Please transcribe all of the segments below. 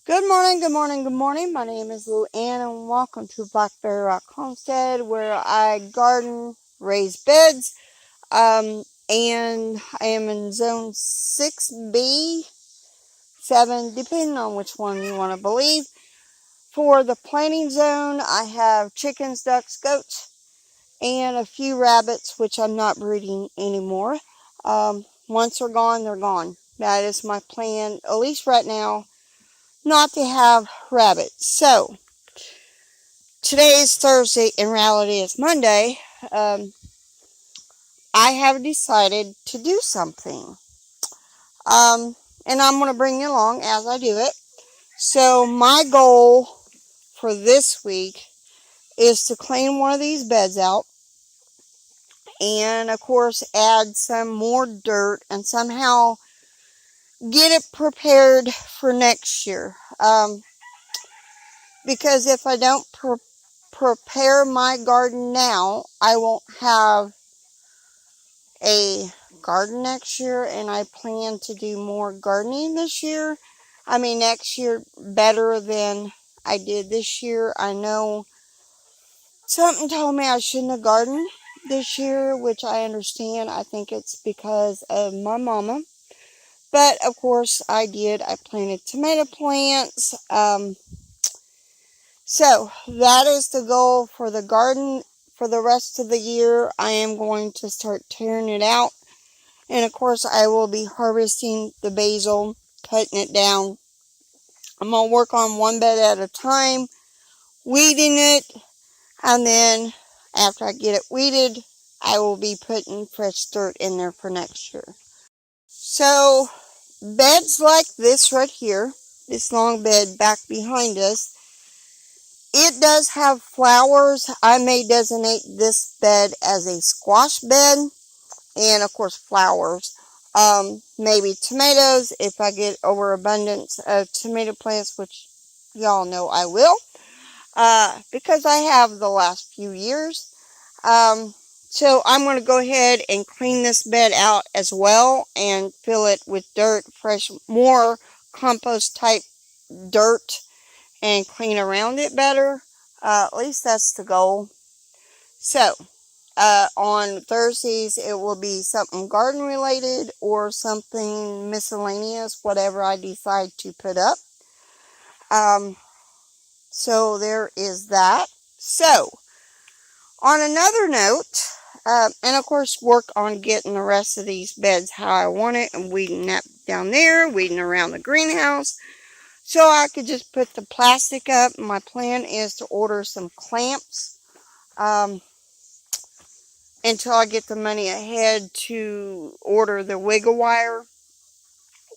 Good morning, good morning, good morning. My name is Lou Ann and welcome to Blackberryrock Homestead where I garden, raise beds, and I am in zone 6B, 7, depending on which one you want to believe. For the planting zone, I have chickens, ducks, goats, and a few rabbits, which I'm not breeding anymore. Once they're gone, they're gone. That is my plan, at least right now, not to have rabbits. So, today is Thursday, in reality it's Monday. I have decided to do something. And I'm going to bring you along as I do it. So, my goal for this week is to clean one of these beds out. And, of course, add some more dirt and somehow get it prepared for next year. Because if I don't prepare my garden now, I won't have a garden next year, and I plan to do more gardening this year. Next year better than I did this year. I know something told me I shouldn't have gardened this year, which I understand. I think it's because of my mama. But, of course, I did. I planted tomato plants. So, that is the goal for the garden for the rest of the year. I am going to start tearing it out. And, of course, I will be harvesting the basil, cutting it down. I'm going to work on one bed at a time, weeding it. And then, after I get it weeded, I will be putting fresh dirt in there for next year. So, beds like this right here, this long bed back behind us, it does have flowers. I may designate this bed as a squash bed. And, of course, flowers. Maybe tomatoes if I get overabundance of tomato plants, which y'all know I will. Because I have the last few years. So I'm going to go ahead and clean this bed out as well and fill it with dirt, fresh, more compost type dirt, and clean around it better. At least that's the goal. So, on Thursdays, it will be something garden related or something miscellaneous, whatever I decide to put up. So there is that. So, on another note, and of course work on getting the rest of these beds how I want it, and weeding that down there, weeding around the greenhouse, so I could just put the plastic up. My plan is to order some clamps, until I get the money ahead to order the wiggle wire,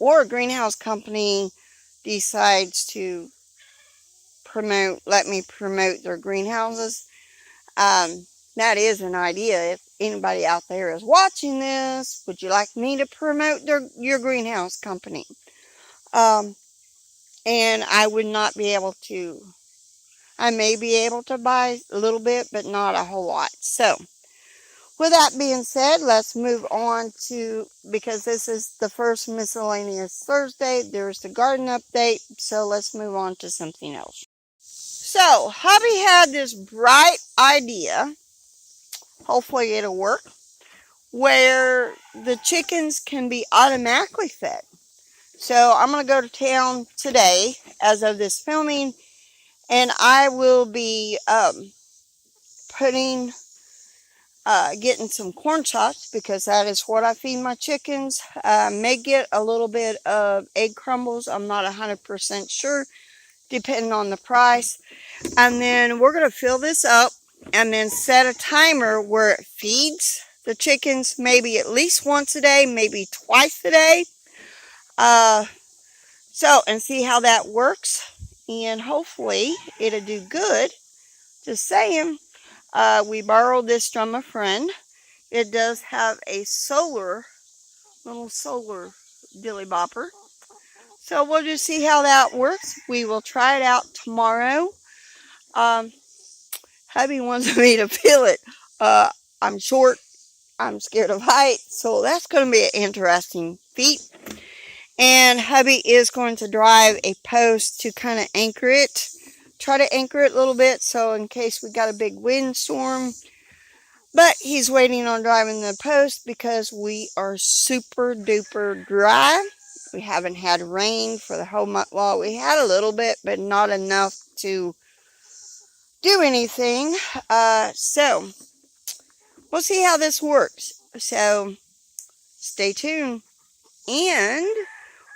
or a greenhouse company decides to let me promote their greenhouses. That is an idea. If anybody out there is watching this, would you like me to promote your greenhouse company? And I would not be able to. I may be able to buy a little bit, but not a whole lot. So, with that being said, let's move on to, because this is the first miscellaneous Thursday, there's the garden update, so let's move on to something else. So, hubby had this bright idea, hopefully it'll work, where the chickens can be automatically fed. So, I'm going to go to town today, as of this filming, and I will be getting some corn chops, because that is what I feed my chickens. May get a little bit of egg crumbles. I'm not 100% sure, depending on the price. And then we're going to fill this up and then set a timer where it feeds the chickens maybe at least once a day, maybe twice a day. And see how that works. And hopefully it'll do good. Just saying. We borrowed this from a friend. It does have a little solar dilly bopper. So we'll just see how that works. We will try it out tomorrow. Hubby wants me to fill it. I'm short. I'm scared of heights. So that's going to be an interesting feat. And hubby is going to drive a post to kind of anchor it. Try to anchor it a little bit so in case we got a big windstorm. But he's waiting on driving the post because we are super duper dry. We haven't had rain for the whole month. Well, we had a little bit, but not enough to do anything. So we'll see how this works. So stay tuned. And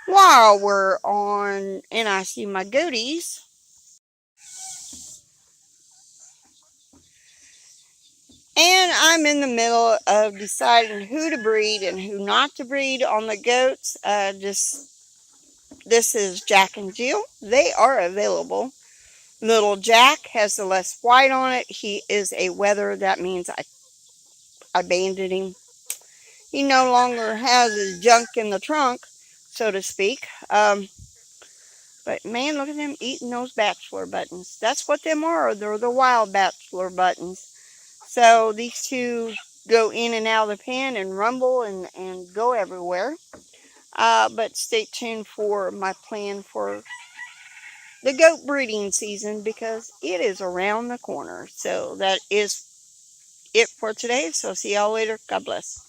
while we're on, and I see my goaties, and I'm in the middle of deciding who to breed and who not to breed on the goats. This is Jack and Jill. They are available. Little Jack has the less white on it. He is a wether. That means I abandoned him. He no longer has his junk in the trunk, so to speak. But man, look at them eating those bachelor buttons. That's what them are. They're the wild bachelor buttons. So these two go in and out of the pen and rumble and go everywhere. But stay tuned for my plan for the goat breeding season because it is around the corner. So that is it for today. So see y'all later. God bless.